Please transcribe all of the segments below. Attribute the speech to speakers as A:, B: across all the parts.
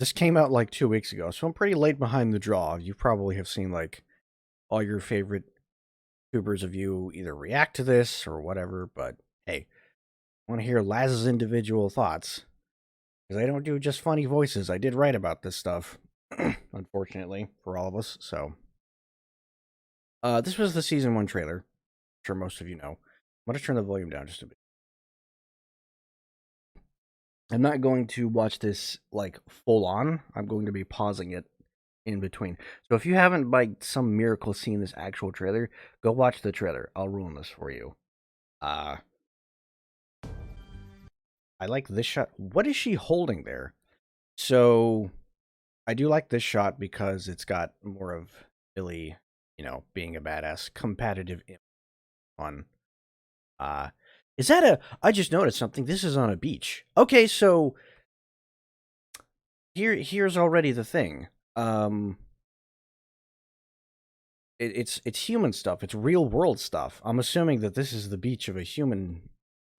A: This came out like 2 weeks ago, so I'm pretty late behind the draw. You probably have seen like all your favorite tubers of you either react to this or whatever, but hey, I want to hear Laz's individual thoughts. Because I don't do just funny voices. I did write about this stuff, unfortunately, for all of us, so. This was the Season 1 trailer. I'm sure most of you know. I'm going to turn the volume down just a bit. I'm not going to watch this, like, full on. I'm going to be pausing it in between. So if you haven't, by some miracle, seen this actual trailer, go watch the trailer. I'll ruin this for you. I like this shot. What is she holding there? So, I do like this shot because it's got more of Billy, being a badass, competitive fun. Is that I just noticed something. This is on a beach. Okay, so here's already the thing. It's human stuff. It's real world stuff. I'm assuming that this is the beach of a human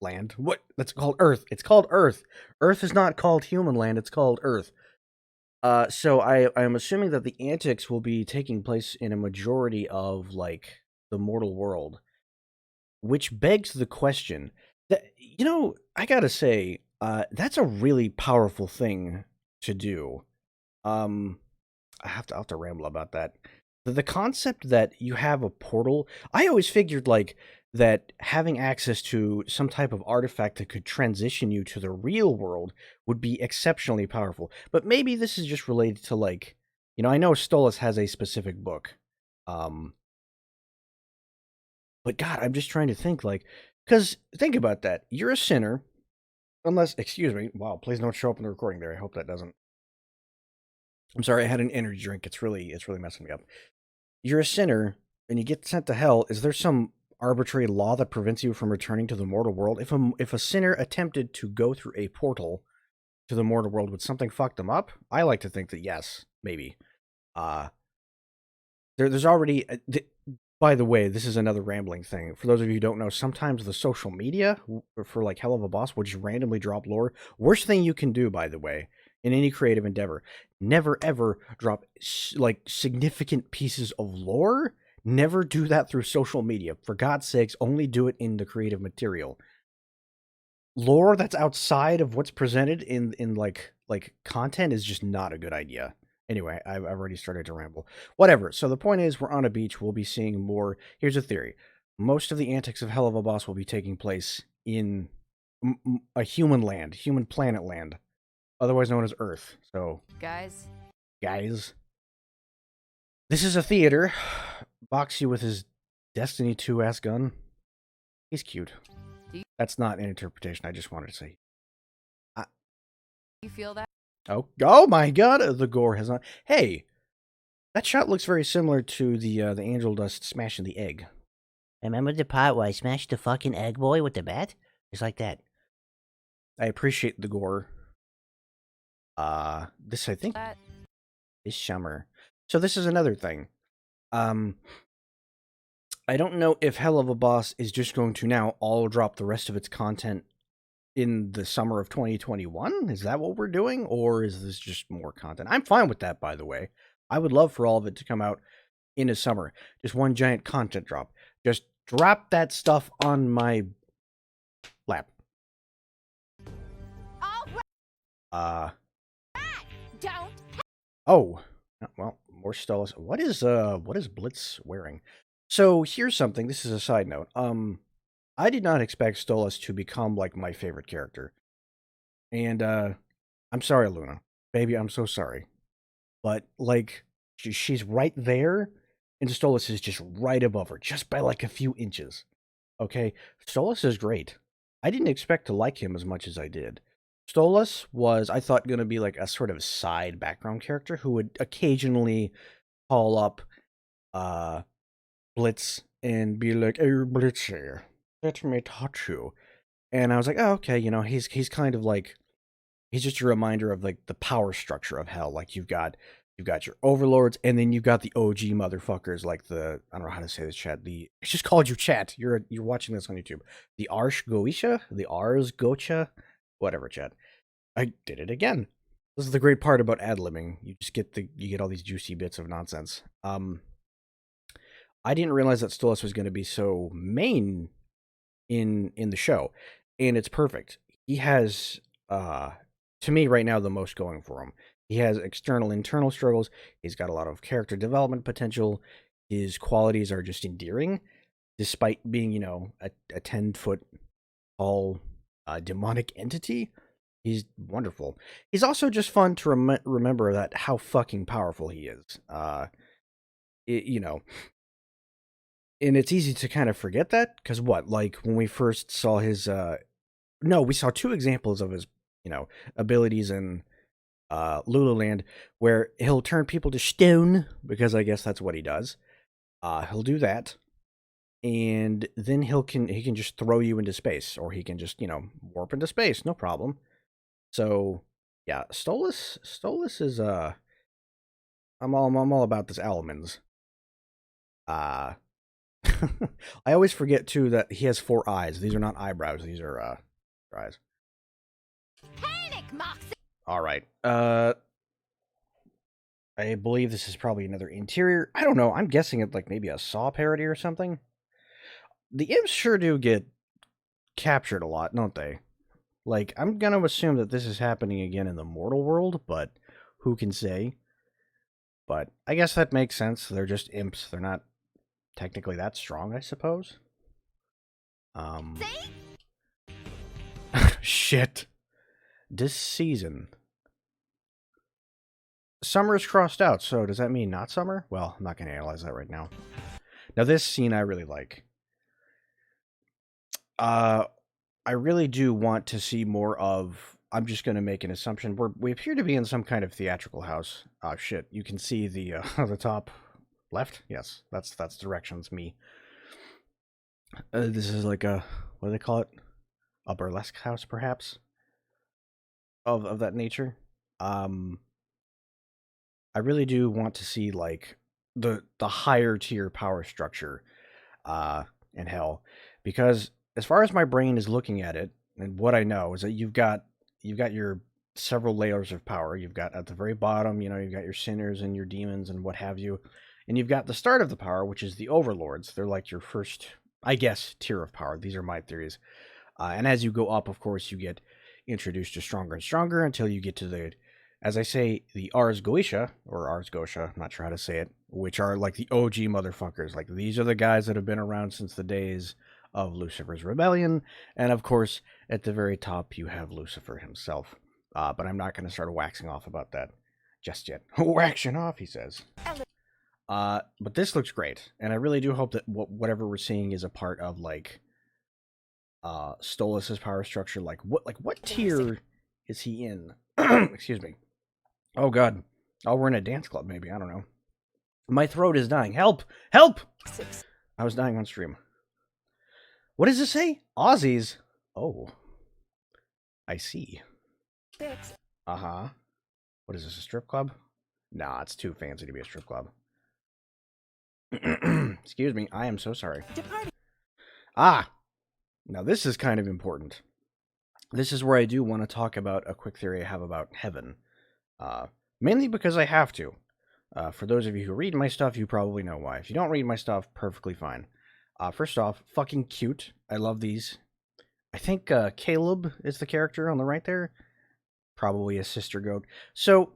A: land. What? That's called Earth. It's called Earth. Earth is not called human land. It's called Earth. So I'm assuming that the antics will be taking place in a majority of like the mortal world, which begs the question that I gotta say, that's a really powerful thing to do. I have to ramble about that. The concept that you have a portal, I always figured like that having access to some type of artifact that could transition you to the real world would be exceptionally powerful. But maybe this is just related to like, I know Stolas has a specific book. Um, but God, I'm just trying to think like, because think about that. You're a sinner, unless, excuse me, wow, please don't show up in the recording there. I hope that doesn't. I'm sorry, I had an energy drink. It's really messing me up. You're a sinner and you get sent to hell. Is there some arbitrary law that prevents you from returning to the mortal world? If a sinner attempted to go through a portal to the mortal world, would something fuck them up? I like to think that yes, maybe. Uh there's already by the way, this is another rambling thing. For those of you who don't know, sometimes the social media for like Helluva Boss will just randomly drop lore. Worst thing you can do, by the way, in any creative endeavor, never ever drop like significant pieces of lore. Never do that through social media. For God's sakes, only do it in the creative material. Lore that's outside of what's presented in like content is just not a good idea. Anyway, I've already started to ramble. Whatever. So the point is, we're on a beach. We'll be seeing more. Here's a theory: most of the antics of Helluva Boss will be taking place in a human land, human planet land, otherwise known as Earth. So, guys, this is a theater. Boxy with his Destiny 2 ass gun. He's cute. That's not an interpretation. I just wanted to say.
B: You feel that?
A: Oh my God! The gore has not. Hey, that shot looks very similar to the angel dust smashing the egg.
C: Remember the part where I smashed the fucking egg boy with the bat? It's like that.
A: I appreciate the gore. This I think is summer. So this is another thing. I don't know if Helluva Boss is just going to now all drop the rest of its content in the summer of 2021. Is that what we're doing, or is this just more content? I'm fine with that, by the way. I would love for all of it to come out in the summer. Just one giant content drop. Just drop that stuff on my lap.
B: Don't.
A: Oh, well, more Stella's. What is Blitz wearing? So here's something. This is a side note. I did not expect Stolas to become like my favorite character, and I'm sorry, Luna, baby. I'm so sorry, but like she's right there, and Stolas is just right above her, just by like a few inches. Okay, Stolas is great. I didn't expect to like him as much as I did. Stolas was, I thought, going to be like a sort of side background character who would occasionally call up Blitz and be like, "Hey, Blitz here, let me touch you." And I was like, "Oh, okay." He's kind of like, he's just a reminder of like the power structure of hell. Like you've got your overlords, and then you've got the OG motherfuckers, like I don't know how to say this, chat. It's just called you chat. You're watching this on YouTube. The Arsh Goisha, the Ars Gocha, whatever, chat. I did it again. This is the great part about ad-libbing. You get all these juicy bits of nonsense. I didn't realize that Stolas was going to be so main in the show, and it's perfect. He has, to me right now, the most going for him. He has external, internal struggles. He's got a lot of character development potential. His qualities are just endearing, despite being, a 10-foot tall demonic entity. He's wonderful. He's also just fun to remember that how fucking powerful he is. It, you know, and it's easy to kind of forget that because what, like when we first saw his, no, we saw two examples of his, abilities in Lululand, where he'll turn people to stone because I guess that's what he does. He'll do that, and then he can just throw you into space, or he can just warp into space, no problem. So yeah, Stolas is I'm all about this Elements. Uh I always forget too that he has 4 eyes. These are not eyebrows. These are eyes.
B: Panic, Moxie!
A: All right. I believe this is probably another interior. I don't know. I'm guessing it's like maybe a Saw parody or something. The imps sure do get captured a lot, don't they? Like, I'm gonna assume that this is happening again in the mortal world, but who can say? But I guess that makes sense. They're just imps. They're not technically that strong, I suppose.
B: See?
A: Shit. This season. Summer is crossed out, so does that mean not summer? Well, I'm not going to analyze that right now. Now, this scene I really like. I really do want to see more of... I'm just going to make an assumption. We appear to be in some kind of theatrical house. Oh, shit. You can see the the top left? Yes, that's directions, me. This is like a... What do they call it? A burlesque house, perhaps? Of that nature. I really do want to see like the higher tier power structure in Hell, because as far as my brain is looking at it, and what I know is that you've got your several layers of power. You've got at the very bottom, you've got your sinners and your demons and what have you, and you've got the start of the power, which is the overlords. They're like your first, I guess, tier of power. These are my theories. And as you go up, of course, you get introduced to stronger and stronger until you get to the, as I say, the Ars Goetia, or Ars Goetia, I'm not sure how to say it, which are like the OG motherfuckers. Like, these are the guys that have been around since the days of Lucifer's rebellion. And of course, at the very top, you have Lucifer himself. But I'm not going to start waxing off about that just yet. Waxing off, he says. But this looks great. And I really do hope that whatever we're seeing is a part of, like, Stolas' power structure. Like what tier is he in? Excuse me. Oh god. Oh, we're in a dance club, maybe. I don't know. My throat is dying. Help! Help! I was dying on stream. What does it say? Aussies. Oh. I see. Uh-huh. What is this, a strip club? Nah, it's too fancy to be a strip club. Excuse me. I am so sorry. Ah! Now, this is kind of important. This is where I do want to talk about a quick theory I have about heaven. Mainly because I have to. For those of you who read my stuff, you probably know why. If you don't read my stuff, perfectly fine. First off, fucking cute. I love these. I think Caleb is the character on the right there. Probably a sister goat. So,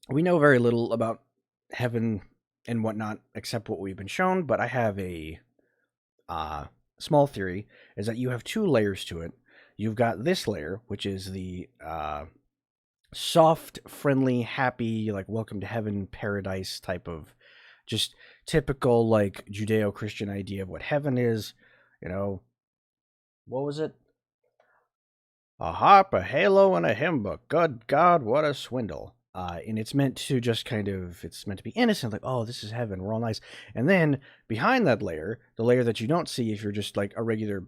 A: we know very little about heaven and whatnot, except what we've been shown, but I have a... small theory is that you have 2 layers to it. You've got this layer, which is the soft, friendly, happy, like welcome to heaven, paradise type of just typical like Judeo-Christian idea of what heaven is. What was it? A harp, a halo, and a hymn book. Good God, what a swindle. And it's meant to just it's meant to be innocent, like, oh, this is heaven, we're all nice. And then behind that layer, the layer that you don't see if you're just like a regular,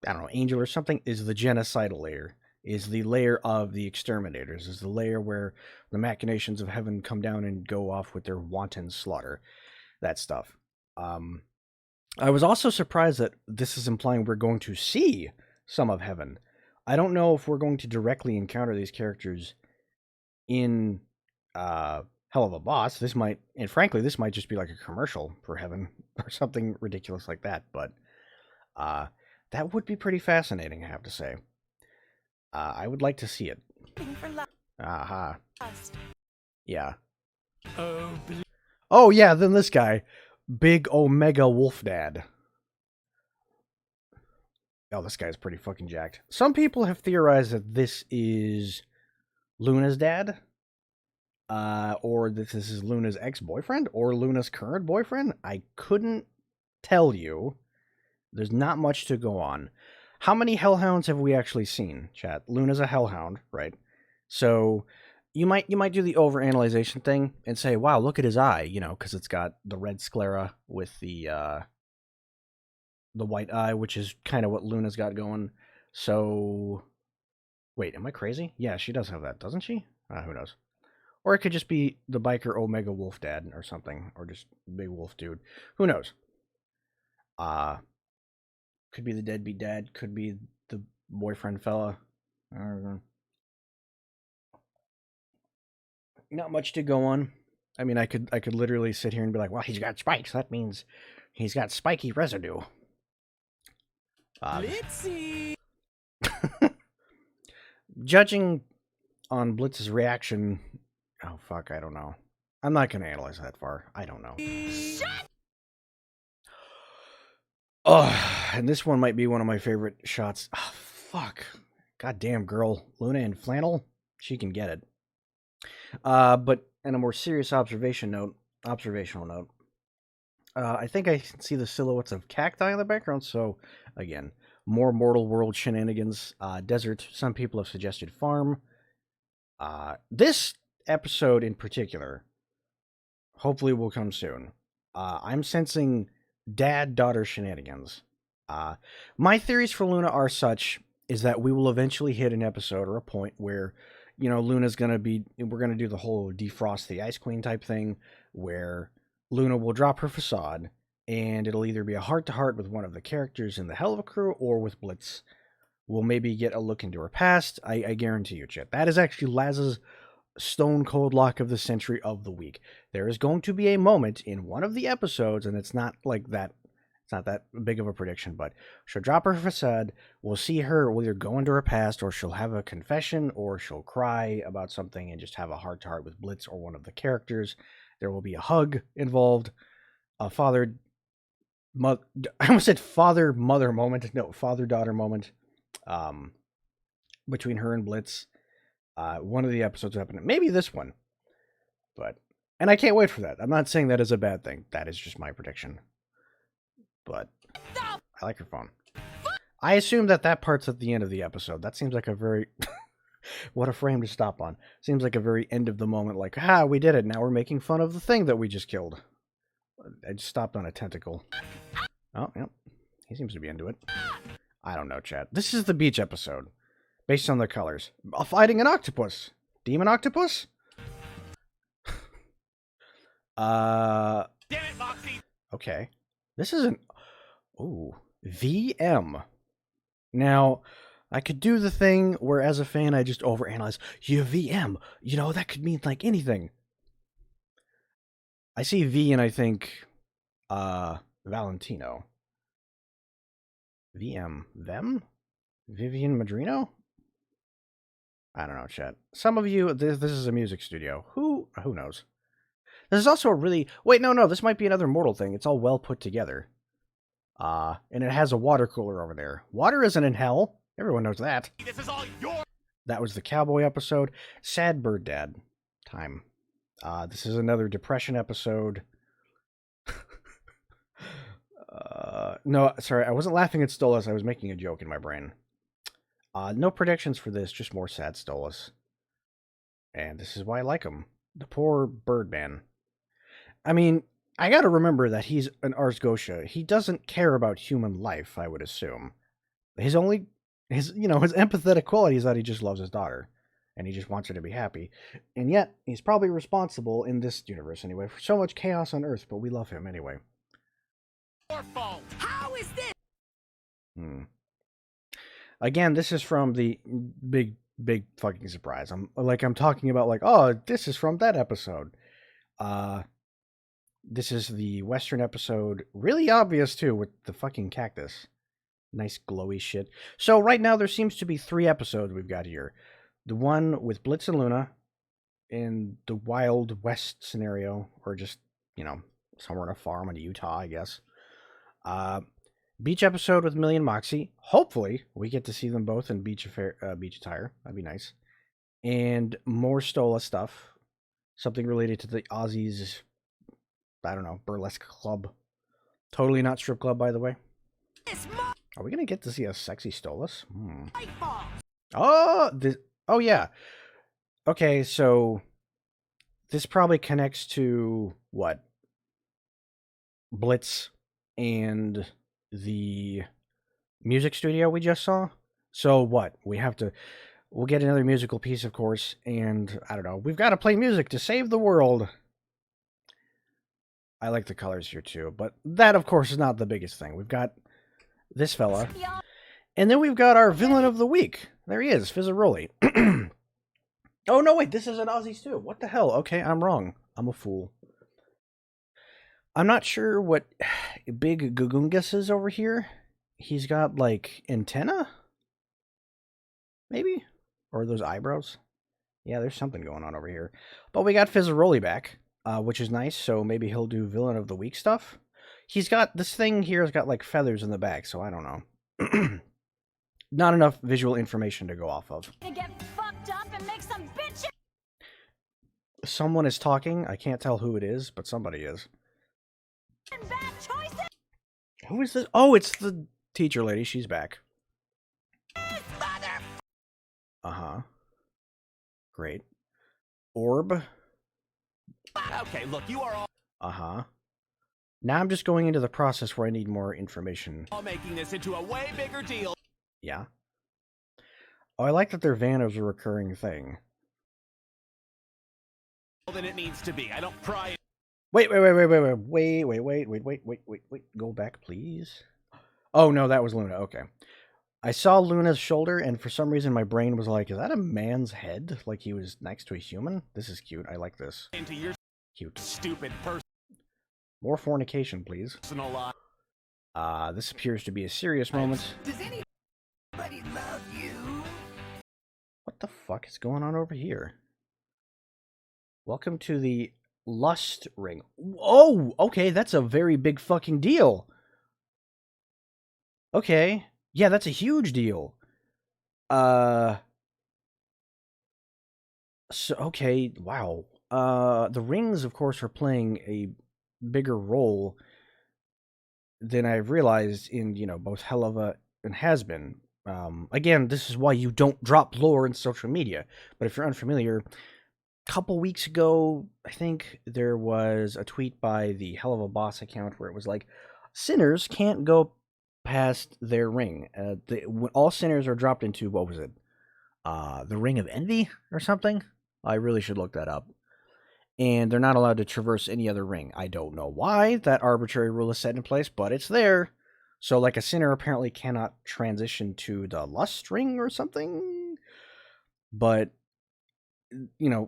A: I don't know, angel or something, is the genocidal layer, is the layer of the exterminators, is the layer where the machinations of heaven come down and go off with their wanton slaughter. That stuff. I was also surprised that this is implying we're going to see some of heaven. I don't know if we're going to directly encounter these characters in Helluva Boss. This might, and frankly, this might just be like a commercial for Heaven or something ridiculous like that. But that would be pretty fascinating, I have to say. I would like to see it. Aha. Yeah. Oh yeah, then this guy, Big Omega Wolf Dad. Oh, this guy's pretty fucking jacked. Some people have theorized that this is Luna's dad, or that this is Luna's ex-boyfriend, or Luna's current boyfriend. I couldn't tell you. There's not much to go on. How many hellhounds have we actually seen, chat? Luna's a hellhound, right? So you might do the overanalyzation thing and say, wow, look at his eye, you know, because it's got the red sclera with the white eye, which is kind of what Luna's got going. So, wait, am I crazy? Yeah, she does have that, doesn't she? Who knows? Or it could just be the biker Omega Wolf Dad or something, or just Big Wolf Dude. Who knows? Could be the deadbeat dad, could be the boyfriend fella. I don't know. Not much to go on. I mean, I could literally sit here and be like, well, he's got spikes. That means he's got spiky residue. Blitzy! Judging on Blitz's reaction... Oh, fuck, I don't know. I'm not going to analyze that far. I don't know. Shut! Oh, and this one might be one of my favorite shots. Oh, fuck. Goddamn girl. Luna in flannel? She can get it. But in a more serious observational note, I think I can see the silhouettes of cacti in the background, so, again, more Mortal World shenanigans. Desert, some people have suggested farm. This episode in particular, hopefully will come soon. I'm sensing dad-daughter shenanigans. My theories for Luna are such, is that we will eventually hit an episode or a point where, you know, we're going to do the whole defrost the Ice Queen type thing, where Luna will drop her facade, and it'll either be a heart-to-heart with one of the characters in the Helluva crew, or with Blitz. We'll maybe get a look into her past. I guarantee you, chat. That is actually Laz's stone cold lock of the century of the week. There is going to be a moment in one of the episodes, and it's not like that. It's not that big of a prediction, but she'll drop her facade. We'll see her. We'll either go into her past, or she'll have a confession, or she'll cry about something and just have a heart to heart with Blitz or one of the characters. There will be a hug involved, a I almost said father-mother moment. No, father-daughter moment between her and Blitz. One of the episodes happening. Maybe this one. And I can't wait for that. I'm not saying that is a bad thing. That is just my prediction. But I like her phone. I assume that part's at the end of the episode. That seems like a very... what a frame to stop on. Seems like a very end of the moment, like, we did it. Now we're making fun of the thing that we just killed. I just stopped on a tentacle. Oh, yep. He seems to be into it. I don't know, chat. This is the beach episode. Based on the colors. Fighting an octopus. Demon octopus? Damn it, Moxie! Okay. This is an... Ooh. VM. Now, I could do the thing where as a fan I just overanalyze. You VM. You know, that could mean like anything. I see V and I think... Valentino. VM. Them? Vivian Madrino? I don't know, chat. Some of you, this is a music studio. Who knows? This is also a really... Wait, no, this might be another Mortal thing. It's all well put together. And it has a water cooler over there. Water isn't in hell. Everyone knows that. This is all your... That was the cowboy episode. Sad Bird Dad time. This is another depression episode. No, sorry, I wasn't laughing at Stolas. I was making a joke in my brain. No predictions for this, just more sad Stolas. And this is why I like him. The poor Birdman. I mean, I gotta remember that he's an Ars Gotia. He doesn't care about human life, I would assume. His empathetic quality is that he just loves his daughter. And he just wants her to be happy. And yet, he's probably responsible, in this universe anyway, for so much chaos on Earth, but we love him anyway. Your fault. How is this? Again, this is from the big big fucking surprise. I'm talking about like, oh, this is from that episode. This is the Western episode. Really obvious too with the fucking cactus. Nice glowy shit. So right now there seems to be 3 episodes we've got here. The one with Blitz and Luna in the Wild West scenario, or just, somewhere on a farm in Utah, I guess. Beach episode with Millie and Moxie. Hopefully we get to see them both in beach attire. That'd be nice. And more Stola stuff. Something related to the Aussies, I don't know, burlesque club. Totally not strip club, by the way. Are we gonna get to see a sexy Stolas? Oh yeah. Okay, so this probably connects to what? Blitz and the music studio we just saw. So what? We'll get another musical piece, of course, and I don't know. We've got to play music to save the world. I like the colors here too, but that, of course, is not the biggest thing. We've got this fella. And then we've got our villain of the week. There he is, Fizzaroli. Oh, no, wait, this is an Aussies too. What the hell? Okay, I'm wrong. I'm a fool. I'm not sure what Big Gugungus is over here. He's got, like, antenna? Maybe? Or those eyebrows? Yeah, there's something going on over here. But we got Fizzaroli back, which is nice, so maybe he'll do villain of the week stuff. He's got, this thing here has got, like, feathers in the back, so I don't know. Not enough visual information to go off of.
B: Get fucked up and make some bitches.
A: Someone is talking. I can't tell who it is, but somebody is.
B: Bad choices.
A: Who is this? Oh, it's the teacher lady. She's back. Uh-huh. Great. Orb.
D: Okay, look, you are
A: Uh-huh. Now I'm just going into the process where I need more information.
D: all making this into a way bigger deal
A: Yeah. Oh, I like that their van is a recurring thing.
D: than it needs to be. I don't pry.
A: Wait. Go back, please. Oh, no, that was Luna. Okay. I saw Luna's shoulder, and for some reason my brain was like, is that a man's head? Like he was next to a human? This is cute. I like this.
D: Into your
A: Cute.
D: stupid
A: More fornication, please.
D: personal life.
A: This appears to be a serious moment.
D: Does anybody love you?
A: What the fuck is going on over here? Welcome to the Lust Ring. Oh, okay, that's a very big fucking deal. Okay. Yeah, that's a huge deal. So, okay, wow. The rings, of course, are playing a bigger role than I've realized in, both Helluva and Has-Been. Again, this is why you don't drop lore in social media. But if you're unfamiliar, a couple weeks ago, I think there was a tweet by the Helluva Boss account where it was like, sinners can't go past their ring. When all sinners are dropped into, what was it? The Ring of Envy or something? I really should look that up. And they're not allowed to traverse any other ring. I don't know why that arbitrary rule is set in place, but it's there. So, like, a sinner apparently cannot transition to the lust ring or something. But,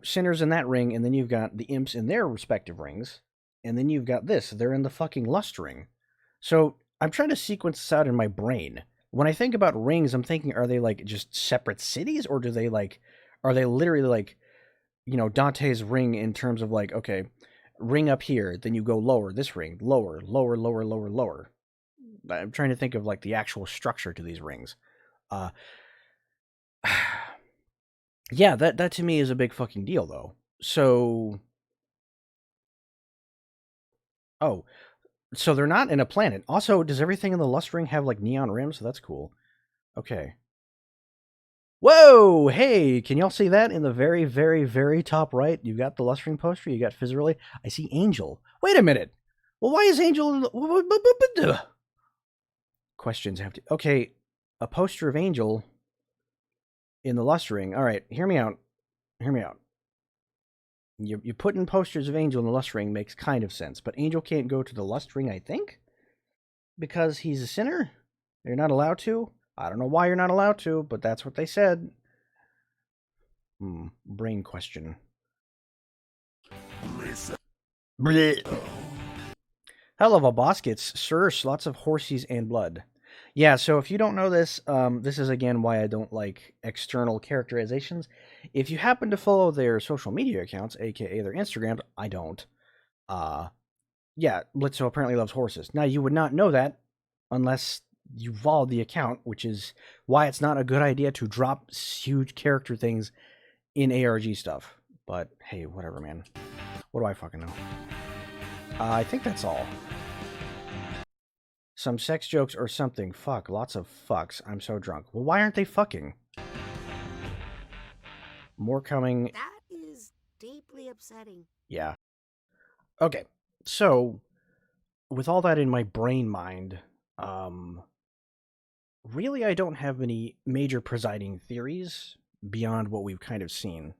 A: sinners in that ring, and then you've got the imps in their respective rings. And then you've got this. They're in the fucking lust ring. So, I'm trying to sequence this out in my brain. When I think about rings, I'm thinking, are they, like, just separate cities? Or are they literally, like, Dante's ring in terms of, like, okay, ring up here, then you go lower, this ring, lower. I'm trying to think of, like, the actual structure to these rings. Yeah, that to me is a big fucking deal, though. So... Oh... So they're not in a planet. Also, does everything in the Lust Ring have, like, neon rims? So that's cool. Okay. Whoa! Hey! Can y'all see that in the very, very, very top right? You got the Lust Ring poster. You got Fizzaroli. I see Angel. Wait a minute! Well, why is Angel... Questions have to... Okay, a poster of Angel in the Lust Ring. Alright, hear me out. You putting posters of Angel in the Lust Ring makes kind of sense, but Angel can't go to the Lust Ring, I think? Because he's a sinner? You're not allowed to? I don't know why you're not allowed to, but that's what they said. Brain question. Helluva Boss gets Sir, lots of horsies and blood. Yeah, so if you don't know this, this is again why I don't like external characterizations. If you happen to follow their social media accounts, aka their Instagrams, I don't. Yeah, Blitzo apparently loves horses. Now, you would not know that unless you followed the account, which is why it's not a good idea to drop huge character things in ARG stuff. But hey, whatever, man. What do I fucking know? I think that's all. Some sex jokes or something. Fuck, lots of fucks. I'm so drunk. Well, why aren't they fucking? More coming.
E: That is deeply upsetting.
A: Yeah. Okay, so with all that in my brain mind, really I don't have any major presiding theories beyond what we've kind of seen.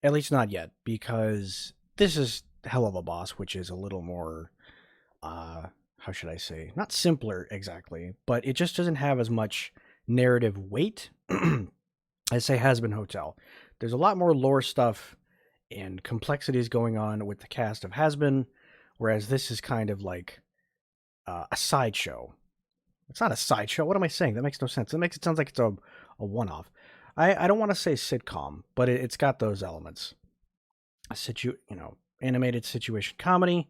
A: At least not yet, because this is Helluva Boss, which is a little more, how should I say, not simpler exactly, but it just doesn't have as much narrative weight as, say, Hazbin Hotel. There's a lot more lore stuff and complexities going on with the cast of Hazbin, whereas this is kind of like a sideshow. It's not a sideshow. What am I saying? That makes no sense. It makes it sound like it's a one-off. I don't want to say sitcom, but it's got those elements. Animated situation comedy.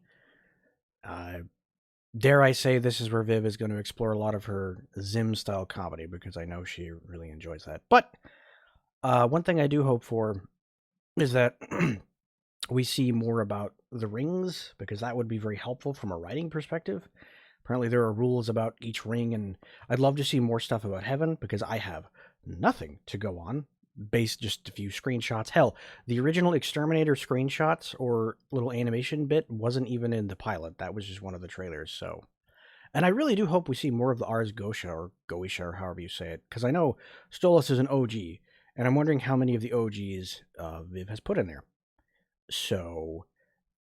A: Dare I say this is where Viv is going to explore a lot of her Zim-style comedy, because I know she really enjoys that. But one thing I do hope for is that we see more about the rings, because that would be very helpful from a writing perspective. Apparently there are rules about each ring, and I'd love to see more stuff about Heaven, because I have nothing to go on, based just a few screenshots. Hell, the original Exterminator screenshots or little animation bit wasn't even in the pilot. That was just one of the trailers, so... And I really do hope we see more of the Ars Goetia, or Goetia, or however you say it, because I know Stolas is an OG, and I'm wondering how many of the OGs Viv has put in there. So,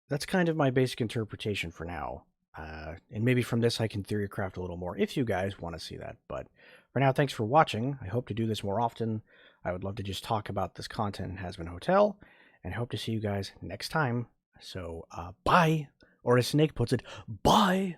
A: that's kind of my basic interpretation for now. And maybe from this I can theorycraft a little more if you guys want to see that. But for now, thanks for watching. I hope to do this more often. I would love to just talk about this content in Hazbin Hotel, and I hope to see you guys next time. So, bye! Or as Snake puts it, bye!